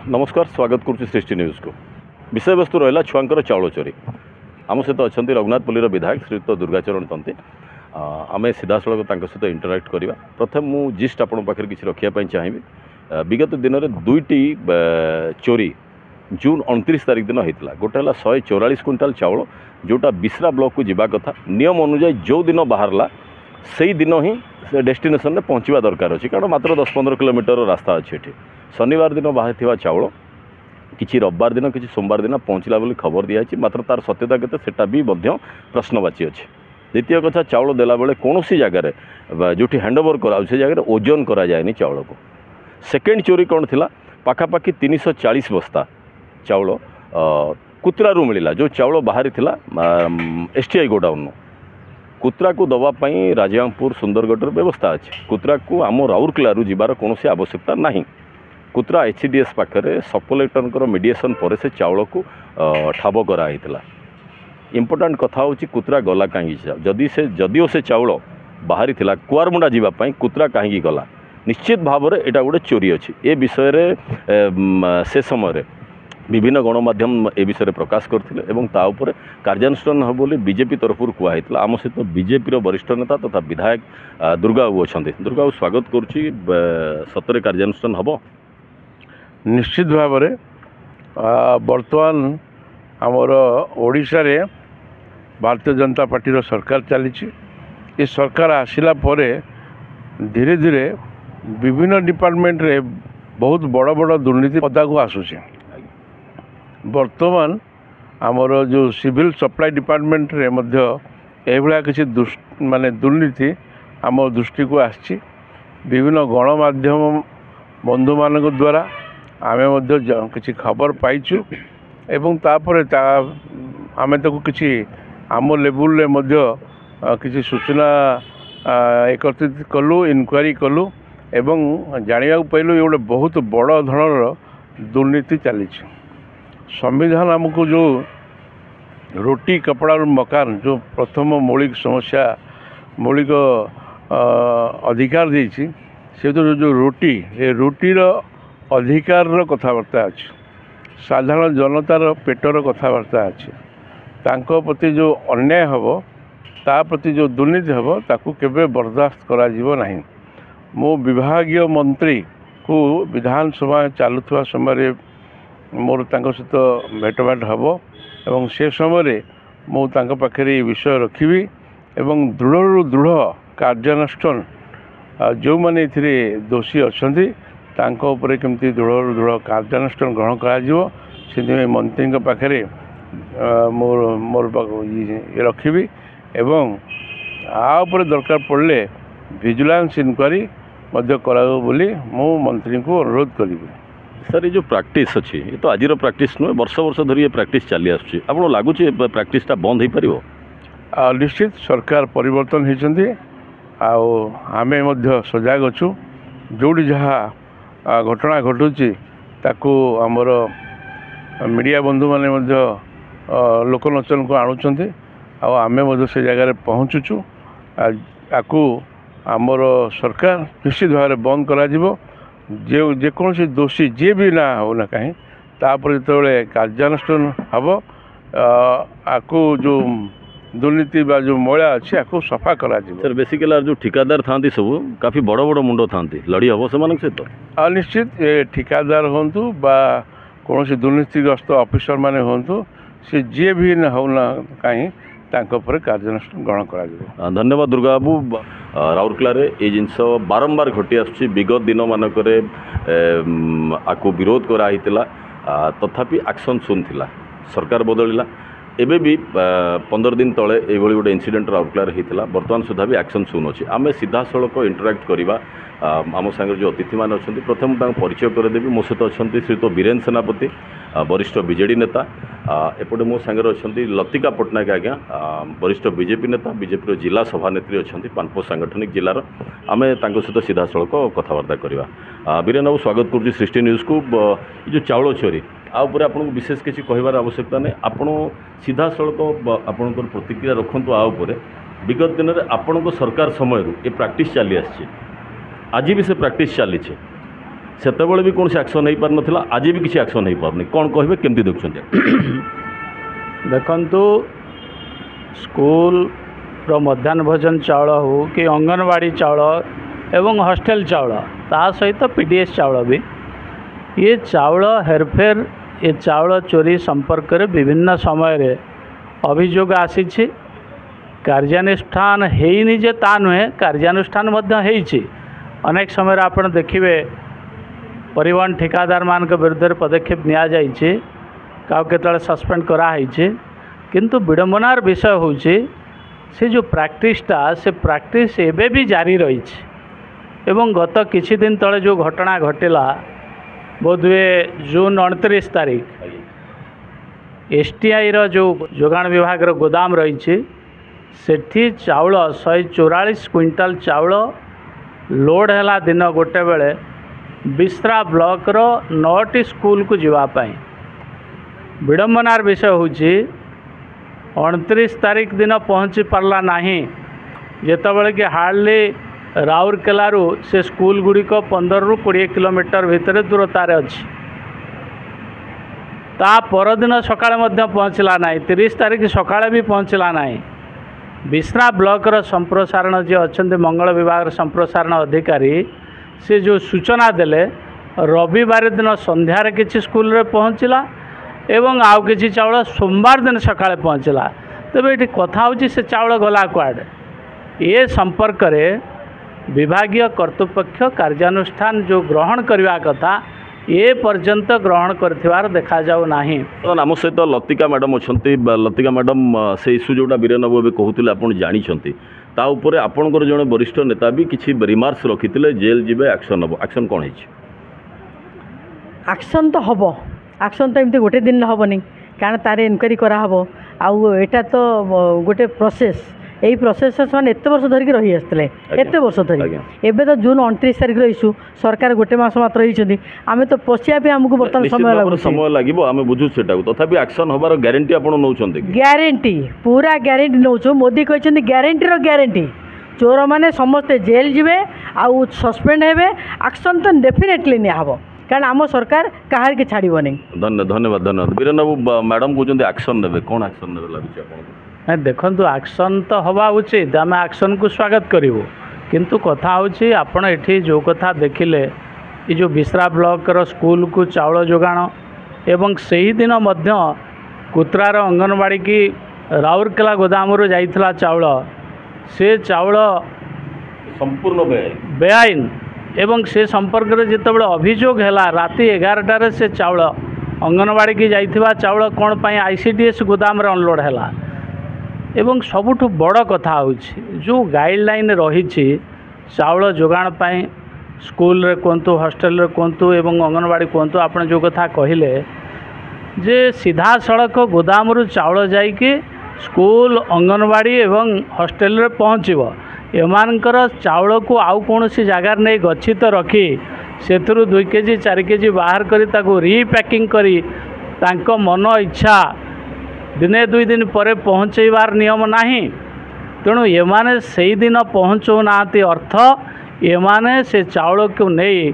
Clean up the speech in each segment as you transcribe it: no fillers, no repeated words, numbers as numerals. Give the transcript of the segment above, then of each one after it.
नमस्कार स्वागत करुच्ची सृष्टि न्यूज को विषय वस्तु रहा छुआंकर चाउल चोरी आम सहित अच्छा रघुनाथपल्ली विधायक श्रीयुक्त दुर्गाचरण तंती आम सीधा सड़क सहित इंटराक्ट करवा प्रथम मु जिस्ट आपण पाखे किसी रखापी चाहिए विगत दिन में दुईटी चोरी जून 29 तारीख दिन होता गोटे है 144 क्विंटाल चाउल जोटा बिश्रा ब्लॉक को जावा कथा नियम अनुजाई जो दिन बाहरला से दिन ही डेस्टिनेशन में पहुँचवा दरकार अच्छी कारण मात्र 10-15 किलोमीटर रास्ता अच्छी ये शनिवार दिन बाहर चाउल किसी रविवार दिन किसी सोमवार दिन पहुँचला बोली खबर दिखाई मात्र तार सत्यता केते सेटा भी प्रश्नवाची अच्छे। द्वितीय कथा चाउल देला बेले कौन सी जगार जो हैंडओवर करा से जगह ओजन करा जाए चाउल को। सेकेंड चोरी कौन थी पाखापाखि 340 बस्ता चाउल कुतरारू मिला जो चाउल बाहरी STI गोडाउन कुतरा को दवापाई राजापुर सुंदरगढ़ व्यवस्था अच्छे कुतरा को आम राउरकेलारू जीवार कौन आवश्यकता नहीं कुतरा HDS पाखे सब मीडिएशन पर से चाउल को ठाब कराई इम्पोर्टाट कथा हूँ कुतरा गला कहीं जदिओ से चाउल बाहरी कुआरमुंडा जावाई कुतरा कहीं गला निश्चित भाव में यहाँ गोटे चोरी अच्छी ए विषय से समय विभिन्न गणमाध्यम ए विषय प्रकाश करते ताऊपर कार्यानुष्ठान हम बोली बीजेपी तरफ कहुई आम सहित बीजेपी वरिष्ठ नेता तथा विधायक दुर्गा बाबू अच्छा दुर्गा बाबू स्वागत करुच्ची सतरे कार्यानुष्ठान हम निश्चित भाव में बर्तमान आमर ओडिशा रे भारतीय जनता पार्टी सरकार चली ये सरकार आसिला परे धीरे धीरे विभिन्न डिपार्टमेंट रे बहुत बड़ बड़ दुर्नीति पदा को आसूचे बर्तमान आमर जो सिविल सप्लाई डिपार्टमेंट रे मध्य एभला किसी माने दुर्नीति आम दृष्टि को आसी विभिन्न गणमाध्यम बंधु मान द्वारा आमे किसी खबर पाइचु एवं तापर आमे ताको किसी आम लेवल रे मध्य किसी सूचना एकत्रित कलु इनक्वारी कलु एवं जानिया पाइलु ये गोटे बहुत बड़ धरणर दुर्नीति चली संविधान आमको जो रोटी कपड़ा और मकान जो प्रथम मौलिक समस्या मौलिक अधिकार देछि से तो जो रोटी ये रोटीर अधिकार कथबार्ता अच्छे साधारण जनतार पेटर कथबार्ता अच्छे तांको प्रति जो अन्याय हम ता प्रति जो दुर्नीति हम ताकू केबे बर्दाश्त करा जीवो नहीं। मो विभागीय मंत्री को विधानसभा चलुवा समय मोर तांको सहित भेटभाट हम एवं से समय मो तांको पाखे विषय रखी एवं दृढ़ दृढ़ कार्यानुष्ठान जो मैंने दोषी अच्छा तांको उपरे केमती दृढ़ दृढ़ कार्यानुष्ठान ग्रहण करा से मंत्री पाखे मोर मोर रखी एवं आउपर दरकार पड़े विजिलेंस इनक्वारी करा बोली मो मंत्री को अनुरोध करी। सर ये जो प्रैक्टिस अच्छी ये तो आज प्रैक्टिस नुहे वर्ष वर्ष धरी ये प्रैक्टिस चली आसुची आपको लगुच प्रैक्टिसटा बंद हो पार निश्चित सरकार परिवर्तन होती आमे मध्य सजग अच्छु जोड़ी जहाँ घटना घटुची ताकू आमर मीडिया बंधु माने मध्य लोकलोचन को आणुचंती आमे से जगह पहुँचुचु आकू आमर सरकार निश्चित भाव में बंद करा जेकोसी दोषी जी भी ना हो ना कहीं तापर जो कार्यानुष्ठान हम आकू जो दुर्नीति बा जो मैला अच्छी आपको सफा करा सर बेसिकली जो ठिकादार था सब काफी बड़ बड़ मुंड था लड़ी हम से सहित निश्चित ये ठिकादार हूँ बा कौन दुर्नीतिग्रस्त ऑफिसर माने हूँ सी जी भी ना हो ना कहीं कार्यानुष्ठान ग्रहण करा। धन्यवाद दुर्गा बाबू राउरकेला ये जिनस बारंबार घटी आसुची विगत दिन मानक आपको विरोध कराई तथापि एक्शन शून थिला सरकार बदलिला एबे भी 15 दिन तले ये गोटे इनसीडेंट राउरकेला होता बर्तमान सुधा भी एक्शन शून अच्छी आम सीधा सड़क इंटराक्ट करवा आम सागर जो अतिथि मैंने अच्छा प्रथम परिचय करदेवी मो सहित अच्छा श्रीयुक्त बीरेन सेनापति वरिष्ठ बीजेडी नेता एपटे मो सागर अच्छा लतिका पट्टनायक आज्ञा वरिष्ठ बीजेपी नेता बीजेपी जिला सभानेत्री अच्छा पानपो सांगठनिक जिलार आम सहित सीधा सड़क कथबार्ता करवा। बीरेन बाबू स्वागत करुच्ची सृष्टि न्यूज को जो चाउल चोरी आउपर आपको विशेष किसी कहबार आवश्यकता नहीं आपण सीधा सड़क आपंकर प्रतिक्रिया रखु आउपर विगत दिन में आपण सरकार समय ये प्रैक्टिस चली आज भी से प्रैक्टिस चली ସେତେବେଳେ ବି କୌଣସି ଆକ୍ସନ୍ ହେଇପାରୁନଥିଲା, ଆଜି ବି କିଛି ଆକ୍ସନ୍ ହେଇପାରୁନି, କ'ଣ କହିବେ, କେମିତି ଦେଖୁଛନ୍ତି? ଦେଖନ୍ତୁ, ସ୍କୁଲର ମଧ୍ୟାହ୍ନ ଭୋଜନ ଚାଉଳ ହେଉ କି ଅଙ୍ଗନବାଡ଼ି ଚାଉଳ ଏବଂ ହଷ୍ଟେଲ ଚାଉଳ ତା ସହିତ PDS ଚାଉଳ ବି, ये चाउल हेरफेर, ये चाउल चोरी संपर्क में विभिन्न समय अभियोग आसी। कार्यानुष्ठान हेनी जे ता नुहे, कार्यानुष्ठान होईछि। अनेक समय आप देखिए परिवहन ठिकादार मान विरुद्ध पदक्षेप निया जाइछि, का केतले सस्पेंड कराई, किंतु विडंबनार विषय होछि से जो प्रैक्टिसटा से प्रैक्टिस एबे भी जारी रही। एवं गत किछि दिन तले जो घटना घटिला बोधवे जून 29 तारीख STI रो जो जोगाण विभाग रो गोदाम रही सेठी चाउल 144 क्विंटाल चाउल लोड हैला दिन गोटे बेले बिस्रा ब्लॉक रो 9टी स्कूल को जीवापाई। विडंबनार विषय होची 29 तारीख दिन पहुँची पारला नहीं, जेतबेले कि हार्डली राउरकेलारू से स्कूल गुड़िक 15 ରୁ 20 किलोमीटर भितर दूरतार अच्छी। ता परदिन सकाळे मध्य पहुँचला नहीं, 30 तारीख सकाळे भी पहुँचला नहीं। बिस्रा ब्लॉक संप्रसारण जी अच्छा मंगल विभाग संप्रसारण अधिकारी से जो सूचना देले रविवार दिन संध्यारे किसी स्कूल रे पहुँचला एवं आउ किसी चाउल सोमवार दिन सकाळे पहुँचला। तेबे ये कथा होची से चाउल गला कुआडे, ये संपर्क रे विभागीय कर्तृपक्ष कार्यानुष्ठान जो ग्रहण करने कथा ये पर्यंत ग्रहण कर देखा जाऊ नाही। आम सहित लतिका मैडम अच्छा, लतिका मैडम से इश्यू जोटा वीरेन बाबू कहते आप जानते ताऊपर आपंकर जड़े वरिष्ठ नेता भी किसी रिमार्क्स रखी जेल जीवे एक्शन हम, एक्शन कौन है? एक्शन तो हम, एक्शन तो एमती गोटे दिन हेनी, कारण तार इनक्वारी कराहब आटा तो गोटे प्रोसेस, यही प्रोसेस से एत वर्ष धरिक रही आसते एत वर्ष धरिक। एबे तो जून 29 तारीख इश्यू सरकार गोटे मास मात्र रही आम तो पशिया भी आमको बर्तमान समय लगे आम बुझू से तथापि एक्शन हबार ग्यारंटी आप नौ? ग्यारंटी पूरा ग्यारंटी नौ। मोदी कहते ग्यारंटी रो ग्यारंटी, चोर मैंने समस्ते जेल जीवे आउ सस्पेंड हेबे, एक्शन तो डेफिनेटली निहब, कारण आम सरकार कहार के छाड़ब नहीं। धन्यवाद धन्यवाद। वीरेन बाबू मैडम कहते एक्शन ने कौन एक्शन ने लगे नहीं देखु, एक्शन तो हवा उचित, आम एक्शन को स्वागत करूँ, किंतु कथा होची आपण एठी जो कथा देखिले ये जो बिस्रा ब्लॉक रो स्कूल को चाउल जोगाण एवं सही दिन मध्य कुत्रार अंगनवाड़ी की राउरकेला गोदाम जाइथिला चाउल, से चाउल संपूर्ण बेआईन एवं से संपर्क में जितेबाला अभियोग है राति 11टार से चाउल अंगनवाड़ी की जाइथिबा चाउल कौन पाई ICDS गोदाम रे अनलोड है। एवं सबुठ बड़ कथा होची जो गाइडलाइन रही चाउल जोगाण पाई स्कूल रे कहतु, हॉस्टल रे कहतु एवं अंगनवाड़ी कहतु, आप जो कथा कहले जे सीधा सड़क गोदाम रु चाउल जाइके स्कूल अंगनवाड़ी एवं हॉस्टल रे पहुँचब, एमानकर चाउल को आउ कौन सी जगार नहीं गच्छित रखी से 2 केजी 4 केजी बाहर करी ताको रीपैकिंग करी तांको मन इच्छा दिने 2 दिन पर पहुँचेबार नियम नहीं। तेणु एमाने से दिन पहुँचो नाती अर्थ एमाने से चाउल को नहीं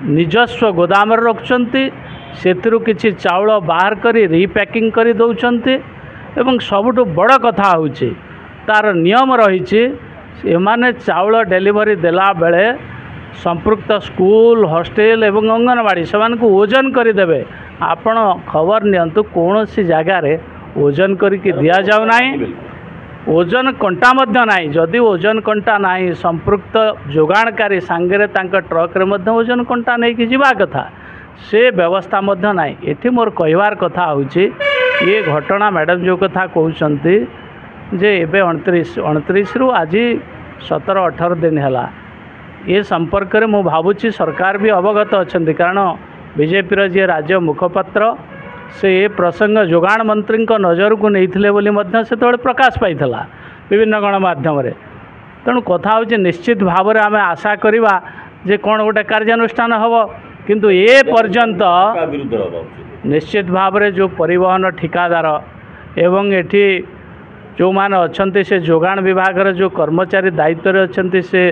निजस्व गोदाम रखुंट, से किसी चाउल बाहर करी रीपैकिंग करी दौरान। एवं सबुठ बड़ कथा होची तार नियम रही एमाने चाउल डेलीवरी देला बेले संपृक्त स्कूल हॉस्टेल एवं अंगनवाड़ी से ओजन करदेवे। आपण खबर नियंतु कौन सी जगार ओजन करके दिया जाऊ नाही, ओजन कंटा मध्य नाही। जदि ओजन कंटा नाही संपृक्त जोगाणकारी सांगे ट्रक रे मध्य ओजन कंटा नहीं कि जीवा कथा से व्यवस्था मध्य नाही। एठी मोर कहवार कथा होची ये घटना मैडम जो कथा कहउचंती जे एबे 29 रु आज 17-18 दिन है ये संपर्क में मु भावुची सरकार भी अवगत अच्छा, कारण बीजेपी जी राज्य मुखपात्र से ये प्रसंग जोगाण मंत्री नजर को नहीं बोली से प्रकाश पाई विभिन्न गणमाध्यम। तेणु कथा होची निश्चित भाव में आम आशा करवा जे कौन गोटे कार्यानुष्ठान हम, किंतु ये पर्यंत निश्चित भाव में जो परिवहन ठिकादार एवं एठी जो माने अच्छे से जोगाण विभाग जो कर्मचारी दायित्व अच्छा से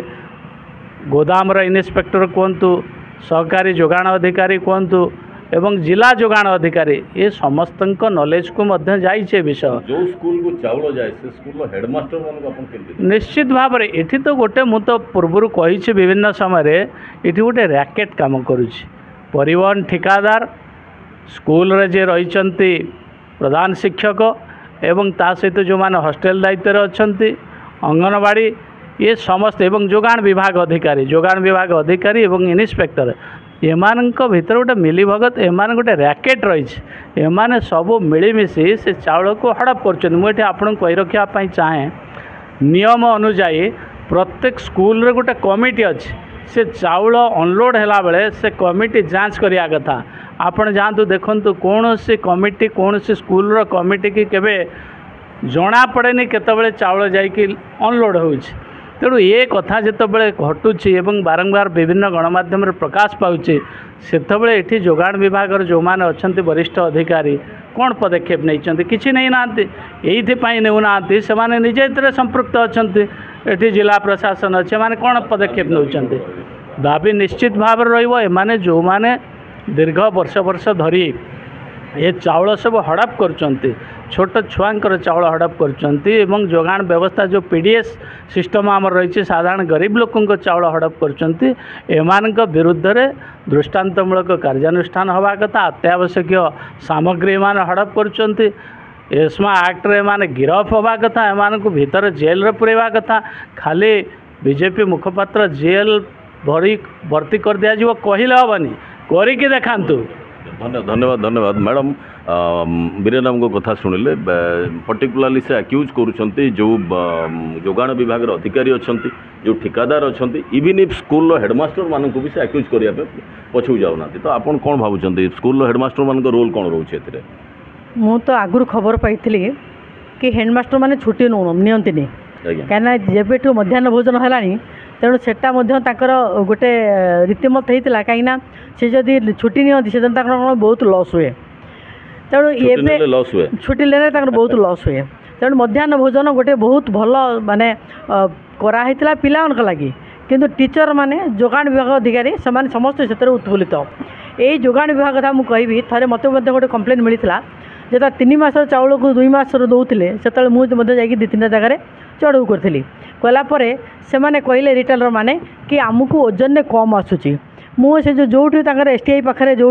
गोदाम इन्स्पेक्टर कहतु सहकारी जोगाण अधिकारी कहतु एवं जिला जोगाण अधिकारी ये समस्त नॉलेज को मध्य जाइए विषय जो स्कूल को चावल जाए से स्कूल हेडमास्टर मान अपन केमती निश्चित भाव में ये तो गोटे मु तो पूर्व कही विभिन्न समय ये गोटे रैकेट काम करुच्ची परिवहन ठिकादार स्कूल रे जे रही प्रधान शिक्षक एवं ता सहित जो माने हॉस्टेल दायित्व अच्छा अंगनवाड़ी ये समस्त एवं जोगाण विभाग अधिकारी एवं इन्स्पेक्टर एमानक भितर गोटे मिलीभगत एमान गोटे रैकेट रही एमाने सब मिलमिशि से चाउल को हड़प कर मुझे आपन कही रखापी चाहे नियम अनुजाई प्रत्येक स्कूल रे गोटे कमिटी अच्छी से चाउल अनलोड हैला बेले से कमिटी जांच करिया कथा आपण जातु देखंतु कौन सी कमिटी कौन सी स्कूल रो कमिटी की केबे जना पड़ेनी केतबेले चाउल जाइकी अनलोड होउछि तेणु ये कथा जितेबाला घटुची एवं बारंबार विभिन्न गणमाध्यम प्रकाश पाउछि सेतबेले एठी जोगाण विभाग जो माने अछंती वरिष्ठ अधिकारी कौन पदक्षेप नहीं किसी नहीं नांती एइथिपाई नेउनांती सेमाने निजे इतरे संपृक्त अछंती एठी जिला प्रशासन अच्छे माने कौन पदक्षेप नौचंती दाबी निश्चित भाव रहिबो एमाने जो माने दीर्घ वर्ष वर्ष धरी ये चाउल सब हड़प करचंती छोट छुआंकर चाउल हड़प करचंती एवं जोगाण व्यवस्था जो पीडीएस सिस्टम आमर रही साधारण गरीब लोकों चाउल हड़प करचंती एमानक विरुद्ध रे दृष्टांतमूलक कार्यानुष्ठान हवा कथा अत्यावश्यक सामग्री मान हड़प करचंती एस्मा एक्ट रे माने गिरफ हवा कथा एमान को भीतर जेल रे पुरेवा कथा खाली बीजेपी मुखपात्र जेल भर्ती कर दिया जीव कहले हेनी करिके देखांतु धन्यवाद धन्यवाद मैडम बीरेन बाबू कथा शुणिले पर्टिकुलाली से अक्यूज करुँच जो जोगाण विभाग अधिकारी अच्छा जो ठिकादार अच्छा इवन इफ स्कूल हेडमास्टर मान भी से अक्यूज करने पछू जाऊना तो आपन कौन भावुं स्कूल हेडमास्टर मान रोल कौन रोचे मु तो आगुरी खबर पाई कि हेडमास्टर मैंने छुट्टी नियंती कहीं जेबेठू मध्याह्न भोजन है तेणु सेटा गोटे रीतिमत होता कहीं से जदि छुट्टी नियंती से बहुत लॉस हुए तेणु ये छुट्टी लेने बहुत लॉस हुए तेणु मध्याह्न भोजन गोटे बहुत भल माने कराई पिला लगी किंतु टीचर माने जोगाण विभाग अधिकारी से समस्त से उत्फुल्लित यही जोगाण विभाग कथा मुझे थे मत गोटे कम्प्लेन मिलता जो 3 मास चाउल को 2 मास दौले से मुझे 2-3 जगह चढ़ऊ करी कलापर से कहले रिटेलर माने कि आमको ओजन कम आसूची मुझे जो एसटीआई पाखे जो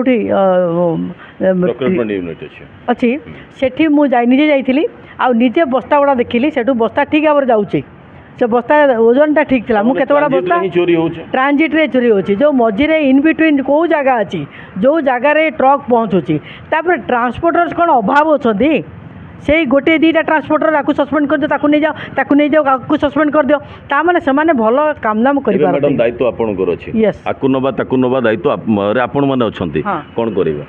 अच्छी से निजे जाइली आजे बस्ता गुड़ा देखिली से बस्ता ठीक भाव जाऊँगी से बस्ता ओजन टा ठीक था मुझे बस्ता ट्रांजिट रे चोरी होची जो मझे इन बिटवीन कौ जगह अच्छी जो जगार ट्रक पहुँचुची ट्रांसपोर्टर्स कौन अभाव अच्छा से गोटे 2टा ट्रांसपोर्टर आपको सस्पेंड कर दियो नहीं जाओ आपको सस्पेंड कर दियो तामाने समाने भलो काम दाम करि पारते मैडम दायित्व आपनकर अछि आकु नबा दायित्व आपन माने अछंती कोन करिवे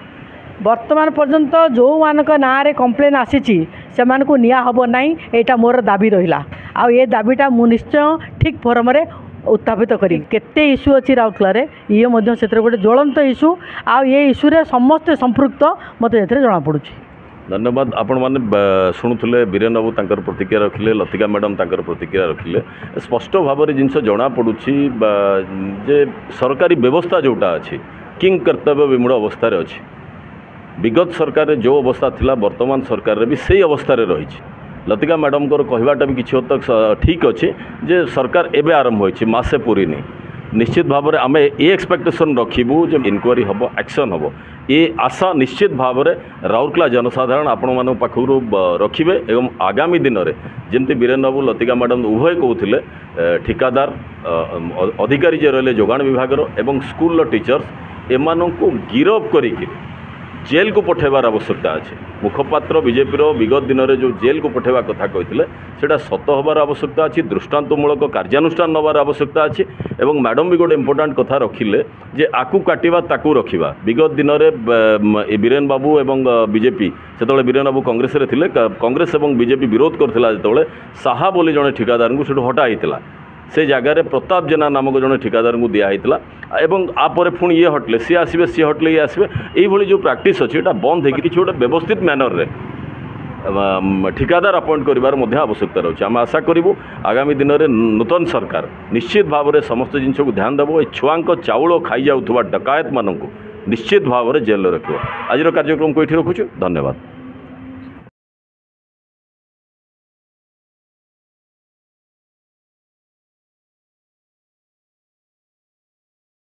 वर्तमान पर्यंत जो मानक ना रे कंप्लेन आसीची से मानकु निया हबो नाही एटा मोर दाबी रहिला आ ये दाबीटा मु निश्चय ठीक फोरम रे उत्थापित करी केते इश्यू अच्छी राउरकेला रे ये मध्य क्षेत्र गोटे ज्वलंत इश्यू आ ये इश्यू रे समस्त संपृक्त मते एथरे जना पडुची धन्यवाद आपण मैंने शुणुले बीरेन बाबू तांकर प्रतिक्रिया रखिले लतिका मैडम तांकर प्रतिक्रिया रखिले स्पष्ट भाव में जिनस जना पड़ुछि जे सरकारी व्यवस्था जोटा अच्छी किंग कर्तव्य विमूढ़ अवस्था अच्छी विगत सरकार जो अवस्था थिला वर्तमान सरकार भी सही अवस्था रही लतिका मैडम को कहवाटा भी किसी हद तक ठीक अच्छे जे सरकार एवं आरंभ होइछि मासे पूरी नहीं निश्चित भाव में आम ये एक्सपेक्टेशन रखिबू जो इनक्वारी हम एक्शन हम ये आशा निश्चित भाव में राउरकेला जनसाधारण आपण मान पाखु रखिबे एवं आगामी दिन में जमती बीरेन बाबू लतिका मैडम उभय कहते ठिकादार अधिकारी जे रहिले जोगाण विभाग एवं स्कूल टीचर्स एमान को गिरफ करिक जेल को पठेबार आवश्यकता अच्छे मुखपात्र बीजेपी विगत दिन में जो जेल को पठेबा कथा कहते सेटा सत हबार आवश्यकता अच्छी दृष्टांतमूलक कार्यानुष्ठान नबार आवश्यकता अच्छी एवं मैडम भी गोटे इंपोर्टाट कथा रखिले जे आकु काटिबा ताकु रखिबा विगत दिन में बीरेन बाबू एवं बीजेपी से बीरेन बाबू कांग्रेस रे थिले कांग्रेस एवं बीजेपी विरोध करथिला जेतबेले साहा बोली जड़े ठिकादार को सेठू हटा होता से जगार प्रताप जेना नामक जड़े ठिकादार को दिखाई एवं आपर पुणी ये हटले सी आसबे सी हटले ये आसबे ये जो प्राक्टिस अच्छी बंद हो कि गोटे व्यवस्थित मैनर रे ठिकादार अपॉइंट करिवार मध्य आवश्यकता रही आम आशा करूँ आगामी दिन में नूतन सरकार निश्चित भाव में समस्त जिनस को ध्यान देव ए छुआ चाउल खाई जाऊा डकायत मानक निश्चित भाव में जेल रख आज कार्यक्रम को ये रखुछु धन्यवाद।